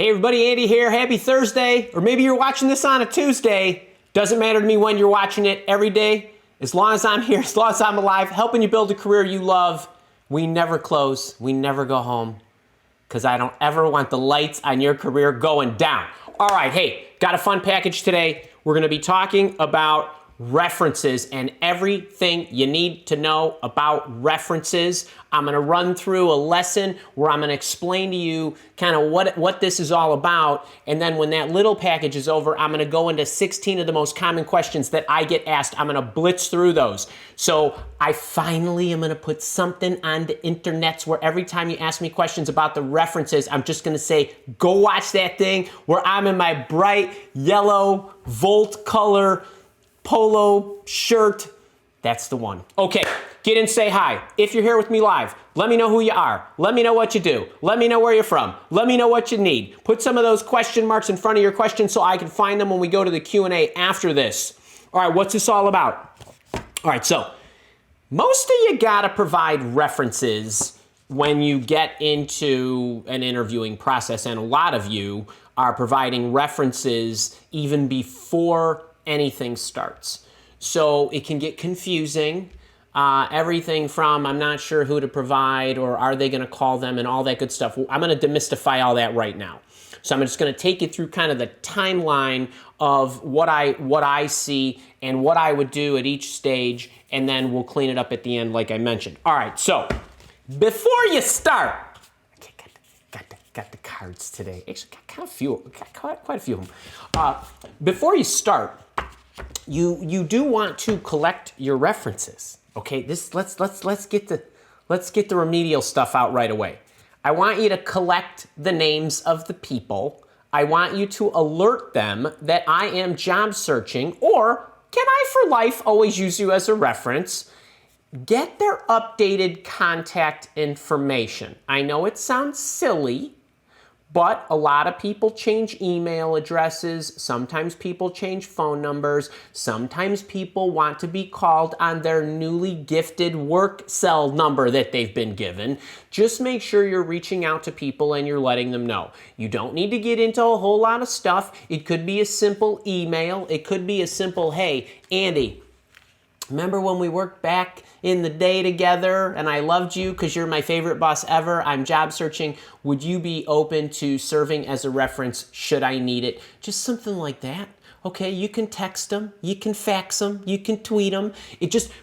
Hey everybody, Andy here. Happy Thursday. Or maybe you're watching this on a Tuesday. Doesn't matter to me when you're watching it every day. As long as I'm here, as long as I'm alive, helping you build a career you love. We never close. We never go home. Because I don't ever want the lights on your career going down. All right, hey, got a fun package today. We're going to be talking about references and everything you need to know about references. I'm going to run through a lesson where I'm going to explain to you kind of what this is all about. And then when that little package is over, I'm going to go into 16 of the most common questions that I get asked. I'm going to blitz through those. So I finally am going to put something on the internets where every time you ask me questions about the references, I'm just going to say, go watch that thing where I'm in my bright yellow Volt color polo shirt. That's the one. Okay, get in, say hi. If you're here with me live, let me know who you are. Let me know what you do. Let me know where you're from. Let me know what you need. Put some of those question marks in front of your questions so I can find them when we go to the Q&A after this. All right, what's this all about? All right, so most of you gotta provide references when you get into an interviewing process, and a lot of you are providing references even before anything starts. So it can get confusing. Everything from I'm not sure who to provide or are they going to call them and all that good stuff. I'm going to demystify all that right now. So I'm just going to take you through kind of the timeline of what I see and what I would do at each stage, and then we'll clean it up at the end like I mentioned. All right, so before you start, got the cards today. Actually, got quite a few of them. Before you start, you do want to collect your references. Okay, let's get the remedial stuff out right away. I want you to collect the names of the people. I want you to alert them that I am job searching, or can I for life always use you as a reference? Get their updated contact information. I know it sounds silly, but a lot of people change email addresses. Sometimes people change phone numbers. Sometimes people want to be called on their newly gifted work cell number that they've been given. Just make sure you're reaching out to people and you're letting them know. You don't need to get into a whole lot of stuff. It could be a simple email. It could be a simple, hey, Andy, remember when we worked back in the day together and I loved you because you're my favorite boss ever? I'm job searching. Would you be open to serving as a reference should I need it? Just something like that. Okay, you can text them, you can fax them, you can tweet them.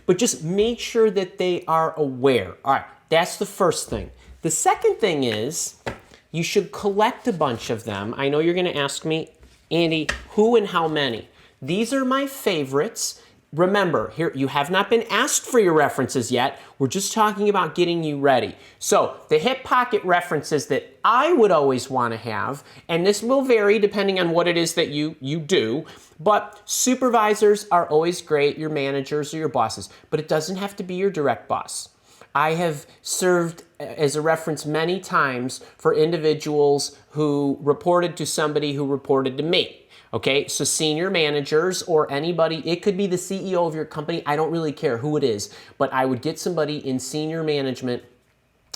But just make sure that they are aware. All right, that's the first thing. The second thing is you should collect a bunch of them. I know you're going to ask me, Andy, who and how many? These are my favorites. Remember, here you have not been asked for your references yet. We're just talking about getting you ready. So the hip pocket references that I would always want to have, and this will vary depending on what it is that you do, but supervisors are always great, your managers or your bosses, but it doesn't have to be your direct boss. I have served as a reference many times for individuals who reported to somebody who reported to me. Okay, so senior managers or anybody, it could be the CEO of your company, I don't really care who it is, but I would get somebody in senior management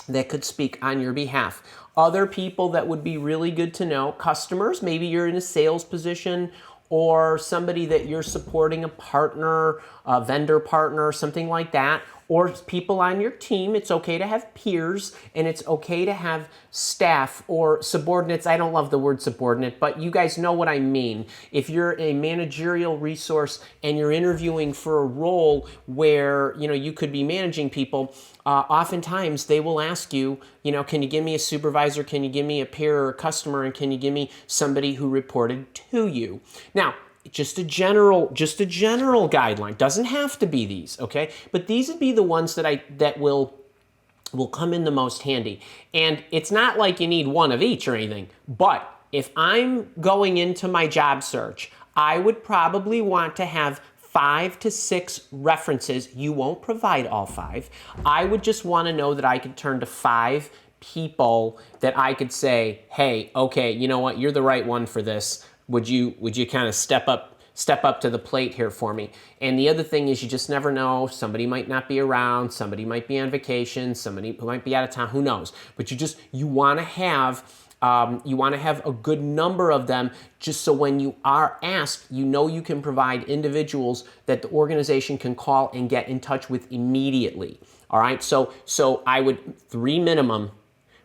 that could speak on your behalf. Other people that would be really good to know, customers, maybe you're in a sales position or somebody that you're supporting, a partner, a vendor partner, something like that, or people on your team. It's okay to have peers, and it's okay to have staff or subordinates. I don't love the word subordinate, but you guys know what I mean. If you're a managerial resource and you're interviewing for a role where you could be managing people, oftentimes they will ask you, can you give me a supervisor? Can you give me a peer or a customer? And can you give me somebody who reported to you? Now, just a general guideline. Doesn't have to be these, okay? But these would be the ones that will come in the most handy. And it's not like you need one of each or anything, but if I'm going into my job search, I would probably want to have 5 to 6 references. You won't provide all 5. I would just want to know that I could turn to 5 people that I could say, hey, okay, you know what? You're the right one for this. Would you kind of step up to the plate here for me? And the other thing is you just never know. Somebody might not be around. Somebody might be on vacation. Somebody who might be out of town. Who knows? But you want to have You want to have a good number of them just so when you are asked, you know you can provide individuals that the organization can call and get in touch with immediately. All right, so I would 3 minimum,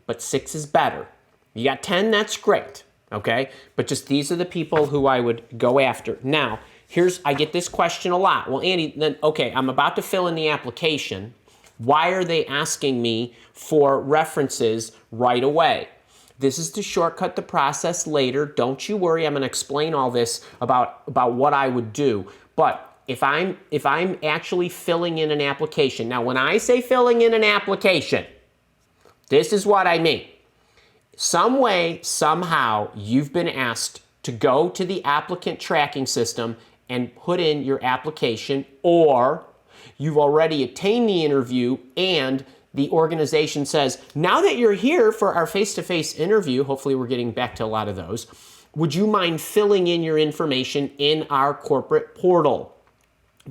but 6 is better. You got 10, that's great, okay? But just these are the people who I would go after. Now, I get this question a lot. Well, Andy, then, okay, I'm about to fill in the application. Why are they asking me for references right away? This is to shortcut the process later. Don't you worry, I'm gonna explain all this about what I would do. But if I'm actually filling in an application, now when I say filling in an application, this is what I mean. Some way, somehow, you've been asked to go to the applicant tracking system and put in your application, or you've already attained the interview and the organization says, now that you're here for our face-to-face interview, hopefully we're getting back to a lot of those, would you mind filling in your information in our corporate portal?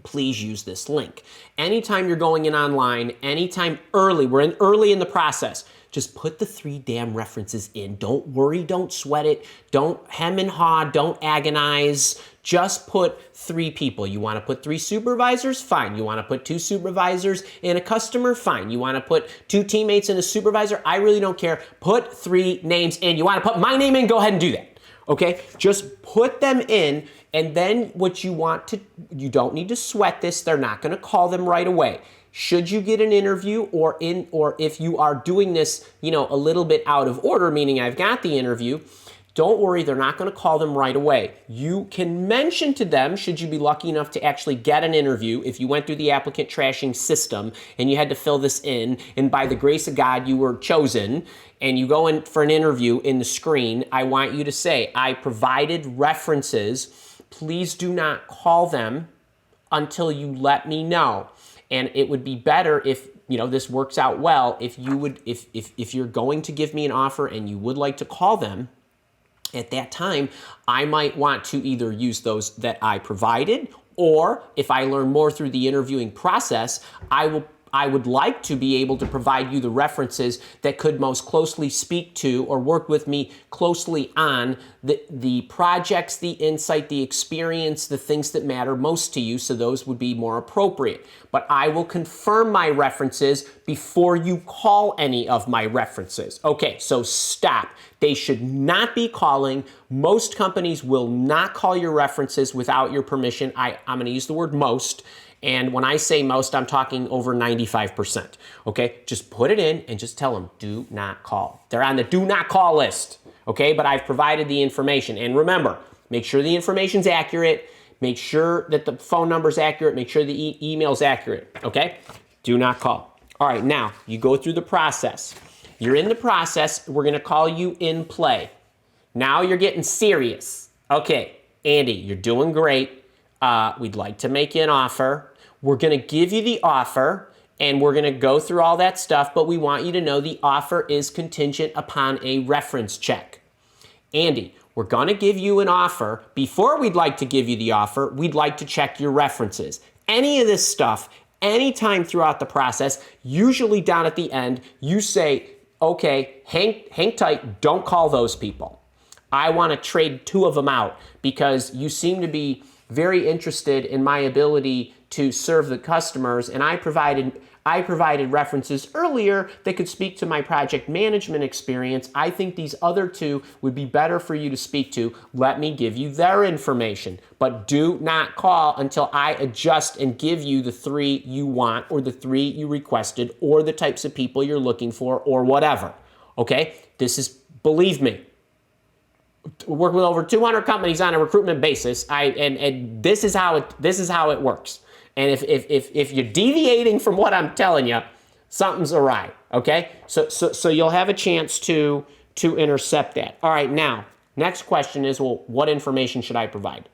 Please use this link. Anytime you're going in online, anytime early, we're early in the process, just put the 3 damn references in. Don't worry, don't sweat it, don't hem and haw, don't agonize. Just put 3 people. You want to put 3 supervisors? Fine. You want to put 2 supervisors and a customer? Fine. You want to put 2 teammates and a supervisor? I really don't care. Put 3 names in. You want to put my name in? Go ahead and do that. Okay? Just put them in, and then what you want to, you don't need to sweat this. They're not going to call them right away. Should you get an interview or if you are doing this, a little bit out of order, meaning I've got the interview, don't worry, they're not going to call them right away. You can mention to them, should you be lucky enough to actually get an interview, if you went through the applicant trashing system and you had to fill this in, and by the grace of God you were chosen, and you go in for an interview in the screen, I want you to say, I provided references. Please do not call them until you let me know. And it would be better if, this works out well, if you would, if you're going to give me an offer and you would like to call them, at that time, I might want to either use those that I provided, or if I learn more through the interviewing process, I would like to be able to provide you the references that could most closely speak to or work with me closely on the projects, the insight, the experience, the things that matter most to you, so those would be more appropriate. But I will confirm my references before you call any of my references. Okay, so stop. They should not be calling. Most companies will not call your references without your permission. I'm going to use the word most. And when I say most, I'm talking over 95%. Okay, just put it in and just tell them, do not call. They're on the do not call list. Okay, but I've provided the information. And remember, make sure the information's accurate. Make sure that the phone number's accurate. Make sure the email's accurate. Okay, do not call. All right, now you go through the process. You're in the process. We're going to call you in play. Now you're getting serious. Okay, Andy, you're doing great. We'd like to make you an offer. We're going to give you the offer, and we're going to go through all that stuff, but we want you to know the offer is contingent upon a reference check. Andy, we're going to give you an offer. Before we'd like to give you the offer, we'd like to check your references. Any of this stuff, anytime throughout the process, usually down at the end, you say, okay, hang tight, don't call those people. I want to trade 2 of them out because you seem to be very interested in my ability to serve the customers, and I provided references earlier that could speak to my project management experience. I think these other 2 would be better for you to speak to. Let me give you their information, but do not call until I adjust and give you the 3 you want, or the 3 you requested, or the types of people you're looking for, or whatever. Okay? This is, believe me, work with over 200 companies on a recruitment basis. And this is how it works. And if you're deviating from what I'm telling you, something's awry. Okay, so you'll have a chance to intercept that. All right, now next question is, well, what information should I provide?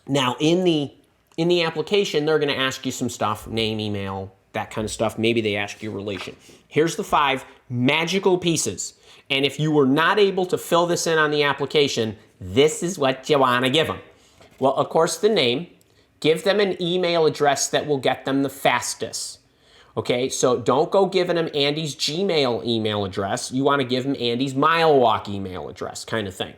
Now in the application, they're going to ask you some stuff, name, email, that kind of stuff. Maybe they ask you relation. Here's the 5 magical pieces. And if you were not able to fill this in on the application, this is what you want to give them. Well, of course, the name. Give them an email address that will get them the fastest. Okay, so don't go giving them Andy's Gmail email address. You want to give them Andy's Mile Walk email address, kind of thing.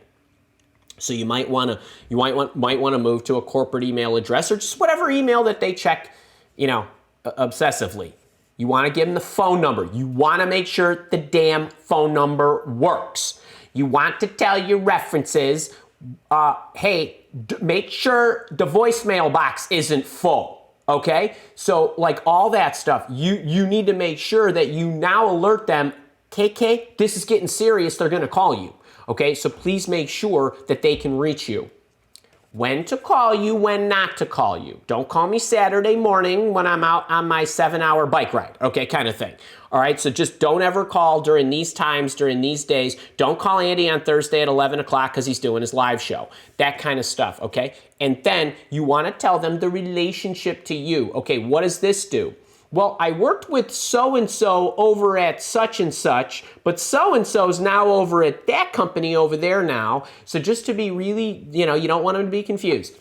So you might want to move to a corporate email address or just whatever email that they check, obsessively. You want to give them the phone number. You want to make sure the damn phone number works. You want to tell your references, hey, make sure the voicemail box isn't full. Okay, so like all that stuff, you need to make sure that you now alert them, KK, this is getting serious, they're gonna call you. Okay, so please make sure that they can reach you. When to call you, when not to call you. Don't call me Saturday morning when I'm out on my 7-hour bike ride, okay, kind of thing. All right, so just don't ever call during these times, during these days. Don't call Andy on Thursday at 11 o'clock because he's doing his live show. That kind of stuff, okay? And then you want to tell them the relationship to you. Okay, what does this do? Well, I worked with so-and-so over at such and such, but so-and-so's now over at that company over there now. So just to be really, you don't want them to be confused.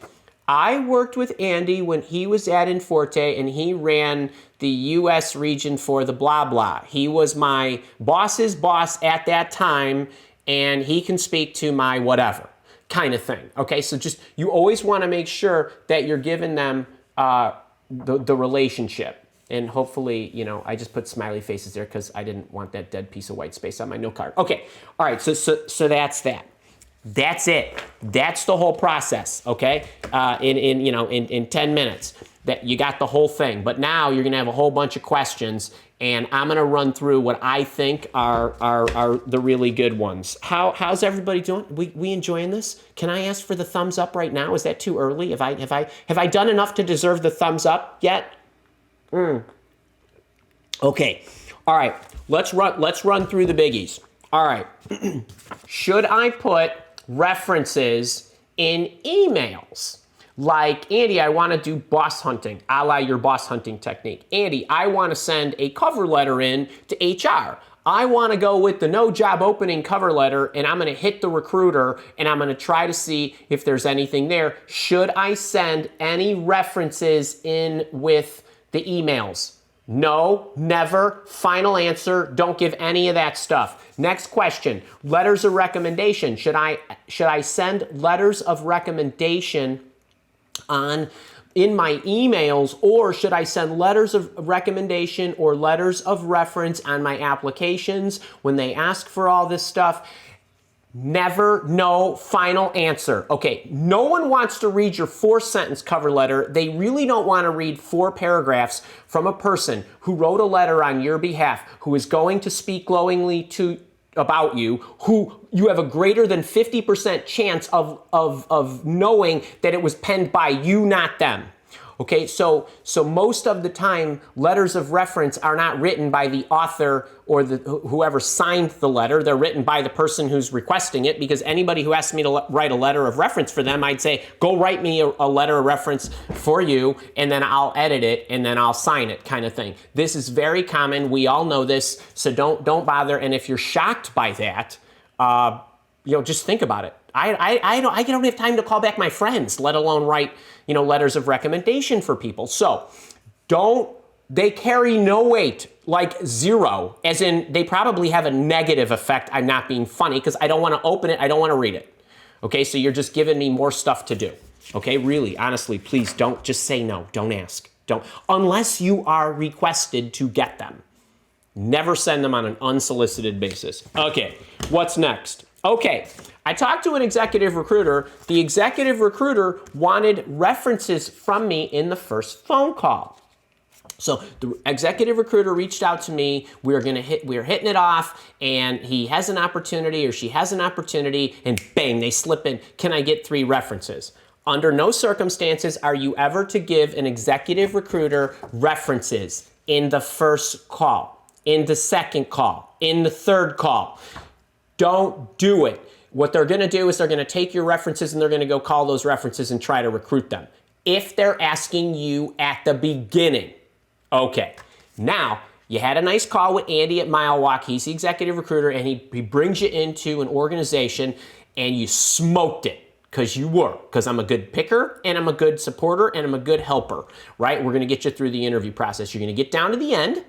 I worked with Andy when he was at Inforte and he ran the U.S. region for the blah blah. He was my boss's boss at that time and he can speak to my whatever kind of thing. Okay, so just you always want to make sure that you're giving them the relationship. And hopefully, I just put smiley faces there because I didn't want that dead piece of white space on my note card. Okay, all right, so that's that. That's it. That's the whole process, okay? In 10 minutes, that you got the whole thing. But now you're gonna have a whole bunch of questions, and I'm gonna run through what I think are the really good ones. How's everybody doing? We enjoying this? Can I ask for the thumbs up right now? Is that too early? Have I done enough to deserve the thumbs up yet? Okay. All right. Let's run through the biggies. All right. Should I put references in emails? Like, Andy, I want to do boss hunting, a la your boss hunting technique. Andy, I want to send a cover letter in to HR. I want to go with the no job opening cover letter and I'm going to hit the recruiter and I'm going to try to see if there's anything there. Should I send any references in with the emails? No, never. Final answer. Don't give any of that stuff. Next question. Letters of recommendation. Should I send letters of recommendation in my emails, or should I send letters of recommendation or letters of reference on my applications when they ask for all this stuff? Never, no, final answer. Okay, no one wants to read your 4-sentence cover letter. They really don't want to read 4 paragraphs from a person who wrote a letter on your behalf, who is going to speak glowingly about you, who you have a greater than 50% chance of knowing that it was penned by you, not them. Okay, so most of the time, letters of reference are not written by the author or whoever signed the letter. They're written by the person who's requesting it, because anybody who asks me to write a letter of reference for them, I'd say, go write me a letter of reference for you, and then I'll edit it, and then I'll sign it, kind of thing. This is very common. We all know this, so don't bother. And if you're shocked by that, just think about it. I don't have time to call back my friends, let alone write, letters of recommendation for people. So they carry no weight, like 0, as in they probably have a negative effect. I'm not being funny because I don't want to open it. I don't want to read it. Okay, so you're just giving me more stuff to do. Okay, really, honestly, please don't just say no. Don't ask. Don't, unless you are requested to get them. Never send them on an unsolicited basis. Okay, what's next? Okay, I talked to an executive recruiter. The executive recruiter wanted references from me in the first phone call. So the executive recruiter reached out to me. We were hitting it off, and he has an opportunity, or she has an opportunity, and bang, they slip in. Can I get 3 references? Under no circumstances are you ever to give an executive recruiter references in the first call, in the second call, in the third call. Don't do it. What they're going to do is they're going to take your references and they're going to go call those references and try to recruit them. If they're asking you at the beginning. Okay. Now, you had a nice call with Andy at Mile Walk. He's the executive recruiter, and he brings you into an organization and you smoked it. because you were, because I'm a good picker and I'm a good supporter and I'm a good helper, right? We're going to get you through the interview process. You're going to get down to the end,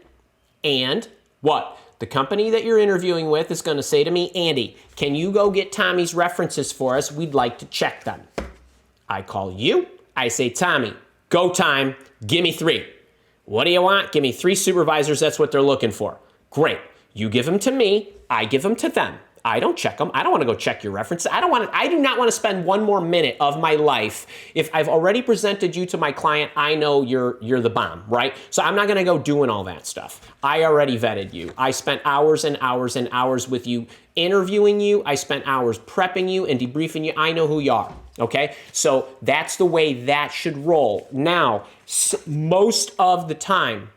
and what? The company that you're interviewing with is going to say to me, Andy, can you go get Tommy's references for us? We'd like to check them. I call you. I say, Tommy, go time. Give me 3. What do you want? Give me 3 supervisors. That's what they're looking for. Great. You give them to me. I give them to them. I don't check them. I don't want to go check your references. I do not want to spend one more minute of my life. If I've already presented you to my client, I know you're the bomb, right? So I'm not going to go doing all that stuff. I already vetted you. I spent hours and hours and hours with you interviewing you. I spent hours prepping you and debriefing you. I know who you are, okay? So that's the way that should roll. Now, most of the time,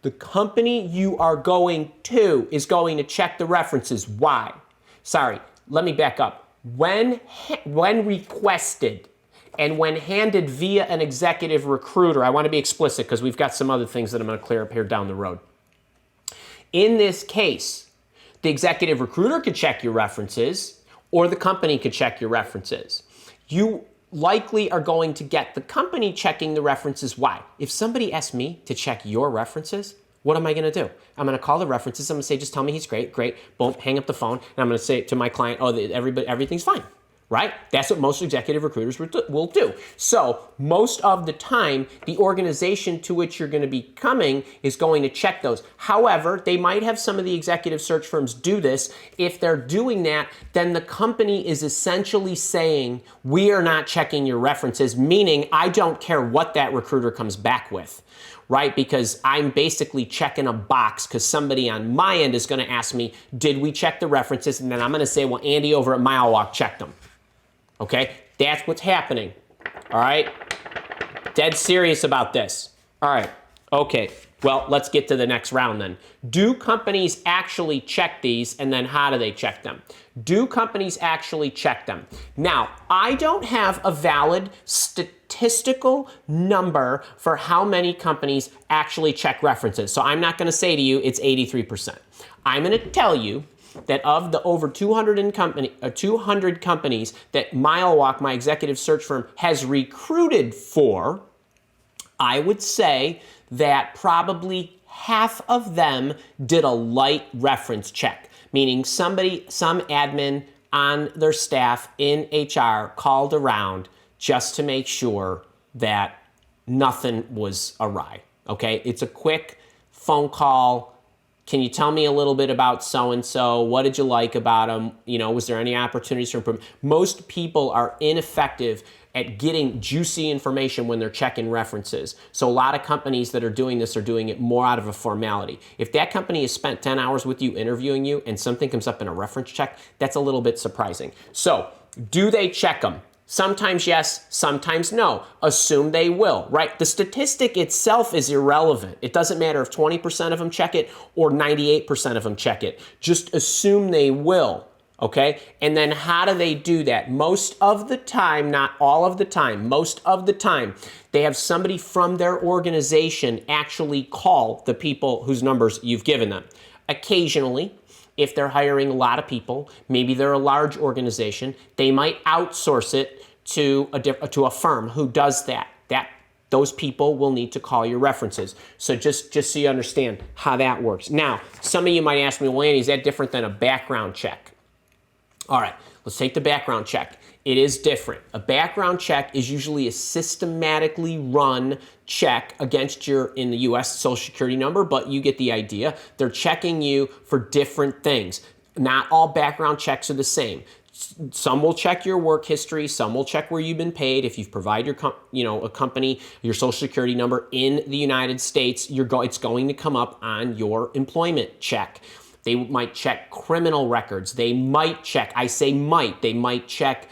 the company you are going to is going to check the references. Why? Sorry, let me back up. When requested and when handed via an executive recruiter, I want to be explicit because we've got some other things that I'm going to clear up here down the road. In this case, the executive recruiter could check your references or the company could check your references. You likely are going to get the company checking the references. Why? If somebody asks me to check your references, what am I going to do? I'm going to call the references. I'm going to say, just tell me he's great. Boom, hang up the phone. And I'm going to say to my client, oh, everything's fine. Right? That's what most executive recruiters will do. So most of the time, the organization to which you're going to be coming is going to check those. However, they might have some of the executive search firms do this. If they're doing that, then the company is essentially saying, we are not checking your references, meaning I don't care what that recruiter comes back with. Right? Because I'm basically checking a box because somebody on my end is going to ask me, did we check the references? And then I'm going to say, well, Andy over at Mile Walk checked them. Okay, that's what's happening. All right, dead serious about this. All right, okay, well, let's get to the next round then. Do companies actually check these, and then how do they check them? Do companies actually check them? Now, I don't have a valid statistical number for how many companies actually check references, so I'm not going to say to you it's 83%. I'm going to tell you that of the over 200 companies that Mile Walk, my executive search firm, has recruited for, I would say that probably half of them did a light reference check, meaning some admin on their staff in HR called around just to make sure that nothing was awry, okay? It's a quick phone call. Can you tell me a little bit about so-and-so? What did you like about them? You know, was there any opportunities for improvement? Most people are ineffective at getting juicy information when they're checking references. So a lot of companies that are doing this are doing it more out of a formality. If that company has spent 10 hours with you interviewing you and something comes up in a reference check, that's a little bit surprising. So do they check them? Sometimes yes, sometimes no. Assume they will, right? The statistic itself is irrelevant. It doesn't matter if 20% of them check it or 98% of them check it. Just assume they will, okay? And then how do they do that? Most of the time, not all of the time, most of the time, they have somebody from their organization actually call the people whose numbers you've given them. Occasionally, if they're hiring a lot of people, maybe they're a large organization, they might outsource it to a firm who does that. Those people will need to call your references. So just so you understand how that works. Now, some of you might ask me, well, Andy, is that different than a background check? All right, let's take the background check. It is different. A background check is usually a systematically run check against your, in the US, Social Security number, but you get the idea. They're checking you for different things. Not all background checks are the same. Some will check your work history. Some will check where you've been paid. If you've provided a company your Social Security number in the United States, it's going to come up on your employment check. They might check criminal records. They might check, I say might, they might check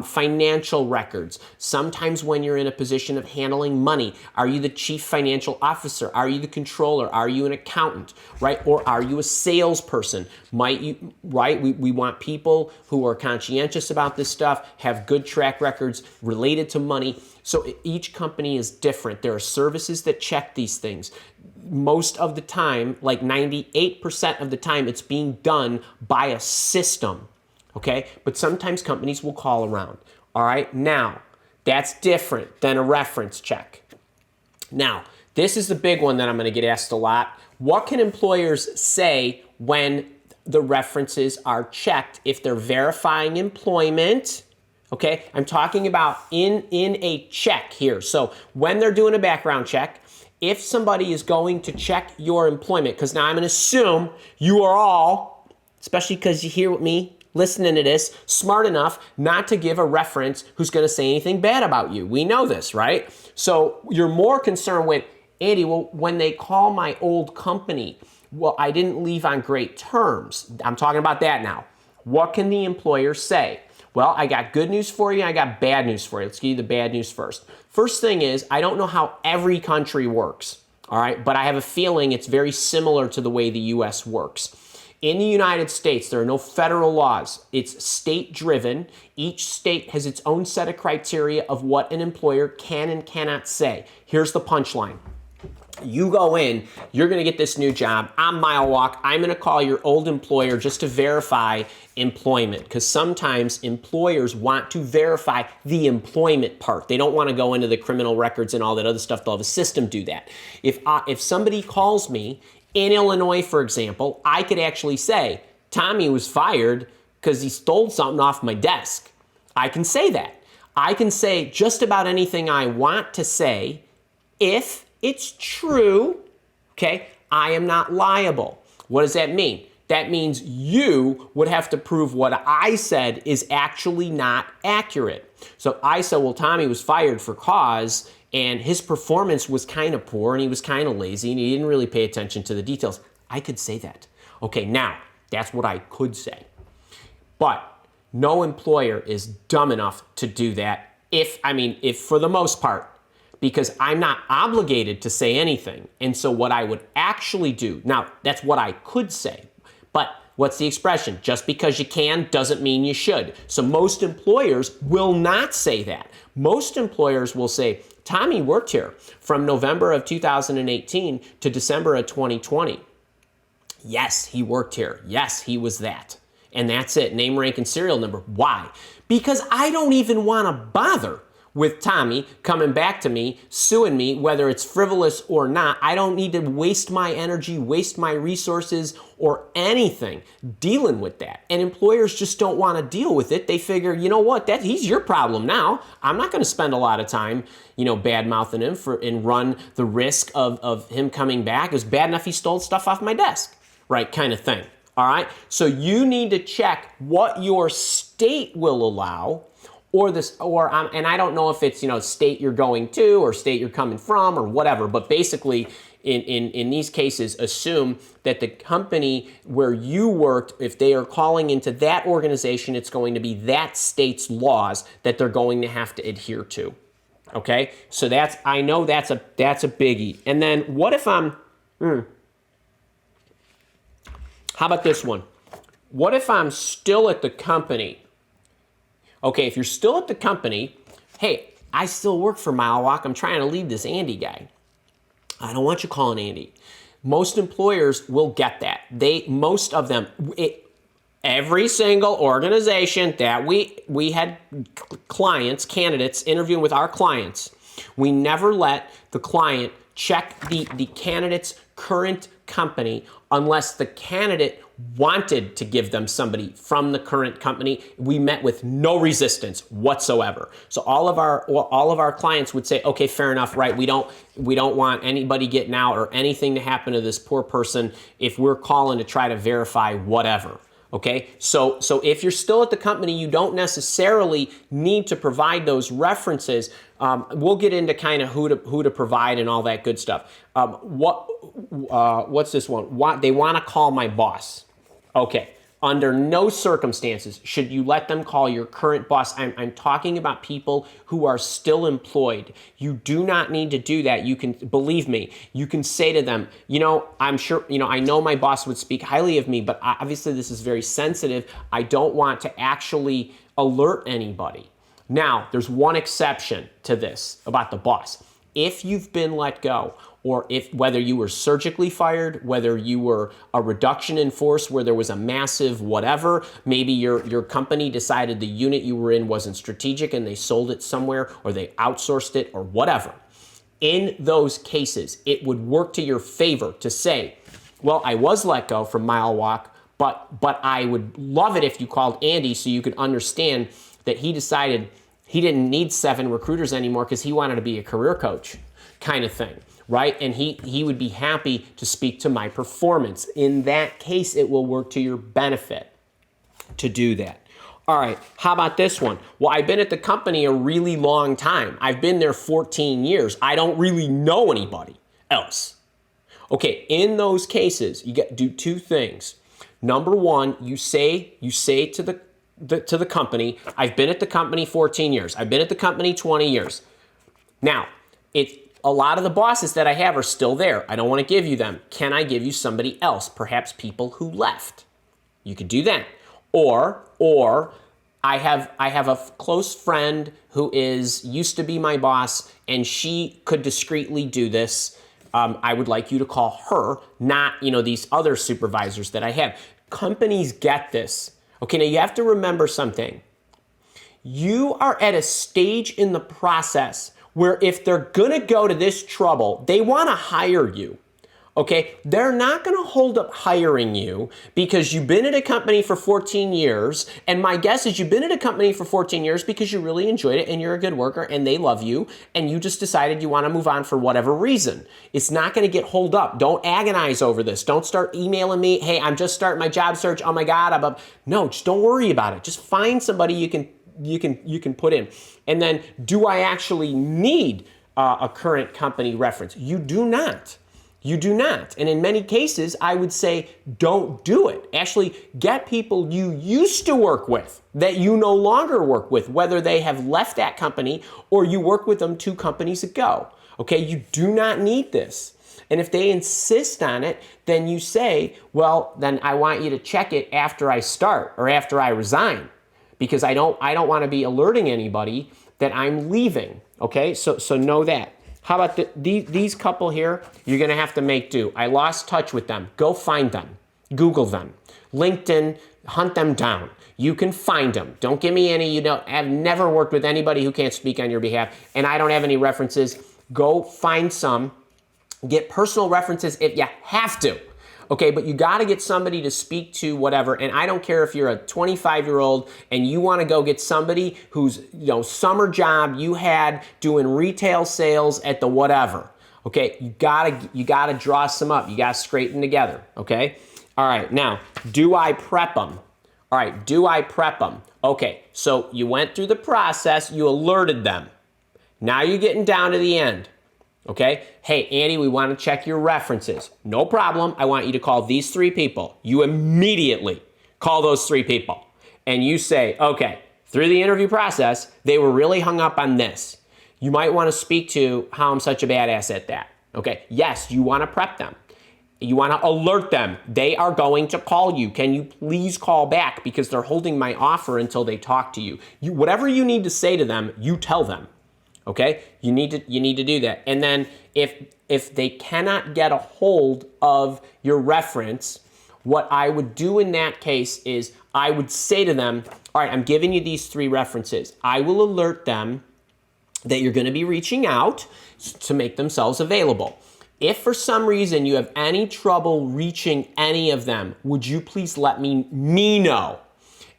financial records. Sometimes when you're in a position of handling money, are you the chief financial officer? Are you the controller? Are you an accountant, right? Or are you a salesperson? Might you, right? We want people who are conscientious about this stuff, have good track records related to money. So each company is different. There are services that check these things. Most of the time, like 98% of the time, it's being done by a system. okay? But sometimes companies will call around, all right? Now, that's different than a reference check. Now, this is the big one that I'm going to get asked a lot. What can employers say when the references are checked if they're verifying employment? Okay, I'm talking about in a check here. So when they're doing a background check, if somebody is going to check your employment, because now I'm going to assume you are all, especially because you hear with me listening to this, smart enough not to give a reference who's going to say anything bad about you. We know this, right? So you're more concerned with, Andy, well, when they call my old company, well, I didn't leave on great terms. I'm talking about that now. What can the employer say? Well, I got good news for you. I got bad news for you. Let's give you the bad news first. First thing is, I don't know how every country works, all right? But I have a feeling it's very similar to the way the U.S. works. In the United States, there are no federal laws. It's state-driven. Each state has its own set of criteria of what an employer can and cannot say. Here's the punchline. You go in, you're going to get this new job. I'm Mile Walk. I'm going to call your old employer just to verify employment, because sometimes employers want to verify the employment part. They don't want to go into the criminal records and all that other stuff. They'll have a system do that. If somebody calls me in Illinois, for example, I could actually say, Tommy was fired because he stole something off my desk. I can say that. I can say just about anything I want to say if it's true, okay, I am not liable. What does that mean? That means you would have to prove what I said is actually not accurate. So I said, well, Tommy was fired for cause, and his performance was kind of poor, and he was kind of lazy, and he didn't really pay attention to the details. I could say that. Okay, now, that's what I could say. But no employer is dumb enough to do that if for the most part, because I'm not obligated to say anything. And so what I would actually do, now that's what I could say, but what's the expression? Just because you can doesn't mean you should. So most employers will not say that. Most employers will say, Tommy worked here from November of 2018 to December of 2020. Yes, he worked here. Yes, he was that. And that's it. Name, rank, and serial number. Why? Because I don't even want to bother with Tommy coming back to me, suing me, whether it's frivolous or not. I don't need to waste my energy, waste my resources, or anything dealing with that. And employers just don't want to deal with it. They figure, you know what, he's your problem now. I'm not going to spend a lot of time, bad-mouthing him and run the risk of him coming back. It was bad enough he stole stuff off my desk, right, kind of thing. All right? So you need to check what your state will allow, and I don't know if it's, state you're going to or state you're coming from or whatever, but basically in these cases, assume that the company where you worked, if they are calling into that organization, it's going to be that state's laws that they're going to have to adhere to. Okay? So I know that's a biggie. And then what if how about this one? What if I'm still at the company? Okay, if you're still at the company, hey, I still work for Mile Walk. I'm trying to leave this Andy guy. I don't want you calling Andy. Most employers will get that. Most of them, every single organization that we had candidates interviewing with our clients, we never let the client check the candidate's current company unless the candidate wanted to give them somebody from the current company. We met with no resistance whatsoever. So all of our clients would say, okay, fair enough, right? We don't want anybody getting out or anything to happen to this poor person if we're calling to try to verify whatever. Okay, so if you're still at the company, you don't necessarily need to provide those references. We'll get into kind of who to provide and all that good stuff. What's this one? They want to call my boss. Okay, under no circumstances should you let them call your current boss. I'm talking about people who are still employed. You do not need to do that. You can, believe me, you can say to them, I'm sure, I know my boss would speak highly of me, but obviously this is very sensitive. I don't want to actually alert anybody. Now, there's one exception to this about the boss. if you've been let go, or whether you were surgically fired, whether you were a reduction in force where there was a massive whatever, maybe your company decided the unit you were in wasn't strategic and they sold it somewhere or they outsourced it or whatever. In those cases, it would work to your favor to say, well, I was let go from Mile Walk, but I would love it if you called Andy so you could understand that he decided he didn't need 7 recruiters anymore because he wanted to be a career coach kind of thing, right? And he would be happy to speak to my performance. In that case, it will work to your benefit to do that. All right, how about this one? Well, I've been at the company a really long time. I've been there 14 years. I don't really know anybody else. Okay, in those cases, you do 2 things. Number 1, you say to the company, I've been at the company 14 years. I've been at the company 20 years. Now, a lot of the bosses that I have are still there. I don't want to give you them. Can I give you somebody else? Perhaps people who left. You could do that. Or I have a close friend who used to be my boss, and she could discreetly do this. I would like you to call her, not these other supervisors that I have. Companies get this. Okay, now you have to remember something. You are at a stage in the process where if they're gonna go to this trouble, they wanna hire you. Okay, they're not going to hold up hiring you because you've been at a company for 14 years. And my guess is you've been at a company for 14 years because you really enjoyed it and you're a good worker and they love you and you just decided you want to move on for whatever reason. It's not going to get hold up. Don't agonize over this. Don't start emailing me, hey, I'm just starting my job search. Oh my God. No, just don't worry about it. Just find somebody you can put in. And then, do I actually need a current company reference? You do not. You do not. And in many cases, I would say don't do it. Actually, get people you used to work with that you no longer work with, whether they have left that company or you work with them 2 companies ago. Okay, you do not need this. And if they insist on it, then you say, well, then I want you to check it after I start or after I resign, because I don't want to be alerting anybody that I'm leaving. Okay, so know that. How about these couple here? You're going to have to make do. I lost touch with them. Go find them. Google them. LinkedIn, hunt them down. You can find them. Don't give me any, I've never worked with anybody who can't speak on your behalf, and I don't have any references. Go find some. Get personal references if you have to. Okay, but you got to get somebody to speak to whatever. And I don't care if you're a 25-year-old and you want to go get somebody whose summer job you had doing retail sales at the whatever. Okay, you gotta draw some up. You gotta scrape them together. Okay. All right. Now, do I prep them? All right. Do I prep them? Okay. So you went through the process. You alerted them. Now you're getting down to the end. Okay, hey, Andy, we want to check your references. No problem. I want you to call these 3 people. You immediately call those 3 people. And you say, okay, through the interview process, they were really hung up on this. You might want to speak to how I'm such a badass at that. Okay, yes, you want to prep them. You want to alert them. They are going to call you. Can you please call back because they're holding my offer until they talk to you. Whatever you need to say to them, you tell them. Okay, you need to do that. And then if they cannot get a hold of your reference, what I would do in that case is I would say to them, all right, I'm giving you these 3 references. I will alert them that you're going to be reaching out to make themselves available. If for some reason you have any trouble reaching any of them, would you please let me know?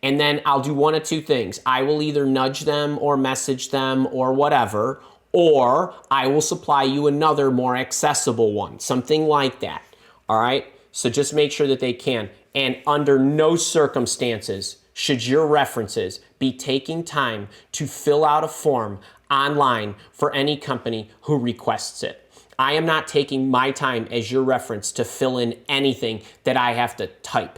And then I'll do one of 2 things. I will either nudge them or message them or whatever, or I will supply you another more accessible one, something like that. All right? So just make sure that they can. And under no circumstances should your references be taking time to fill out a form online for any company who requests it. I am not taking my time as your reference to fill in anything that I have to type.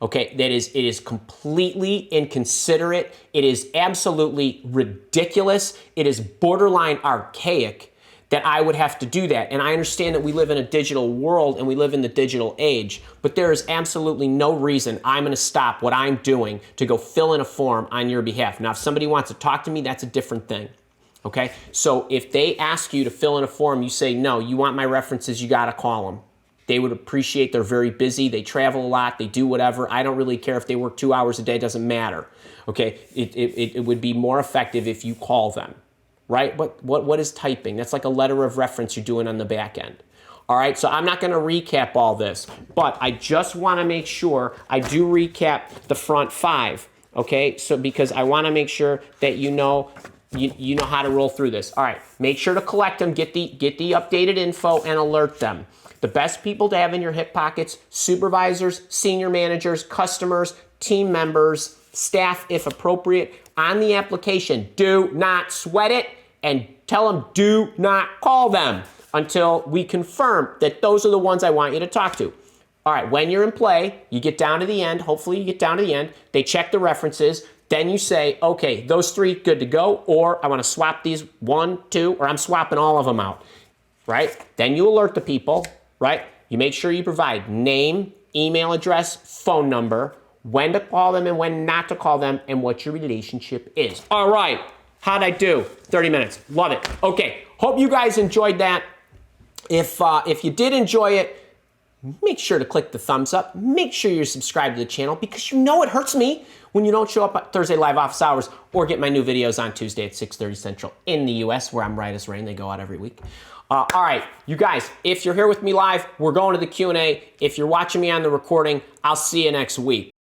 Okay, it is completely inconsiderate. It is absolutely ridiculous. It is borderline archaic that I would have to do that. And I understand that we live in a digital world and we live in the digital age, but there is absolutely no reason I'm going to stop what I'm doing to go fill in a form on your behalf. Now, if somebody wants to talk to me, that's a different thing. Okay, so if they ask you to fill in a form, you say, no, you want my references, you gotta call them. They would appreciate, they're very busy, they travel a lot, they do whatever. I don't really care if they work 2 hours a day, doesn't matter. Okay, it would be more effective if you call them, right? What is typing? That's like a letter of reference you're doing on the back end. All right, so I'm not gonna recap all this, but I just wanna make sure I do recap the front 5, okay? So because I wanna make sure that you know how to roll through this. All right, make sure to collect them, get the updated info and alert them. The best people to have in your hip pockets: supervisors, senior managers, customers, team members, staff if appropriate. On the application, do not sweat it and tell them do not call them until we confirm that those are the ones I want you to talk to. All right, when you're in play, you get down to the end, hopefully you get down to the end, they check the references, then you say, okay, those 3 good to go, or I want to swap these 1, 2, or I'm swapping all of them out, right? Then you alert the people, right? You make sure you provide name, email address, phone number, when to call them and when not to call them, and what your relationship is. All right, how'd I do? 30 minutes, love it. Okay, hope you guys enjoyed that. If you did enjoy it, make sure to click the thumbs up. Make sure you're subscribed to the channel, because you know it hurts me when you don't show up at Thursday live office hours or get my new videos on Tuesday at 6:30 Central in the US, where I'm right as rain. They go out every week. All right, you guys, if you're here with me live, we're going to the Q&A. If you're watching me on the recording, I'll see you next week.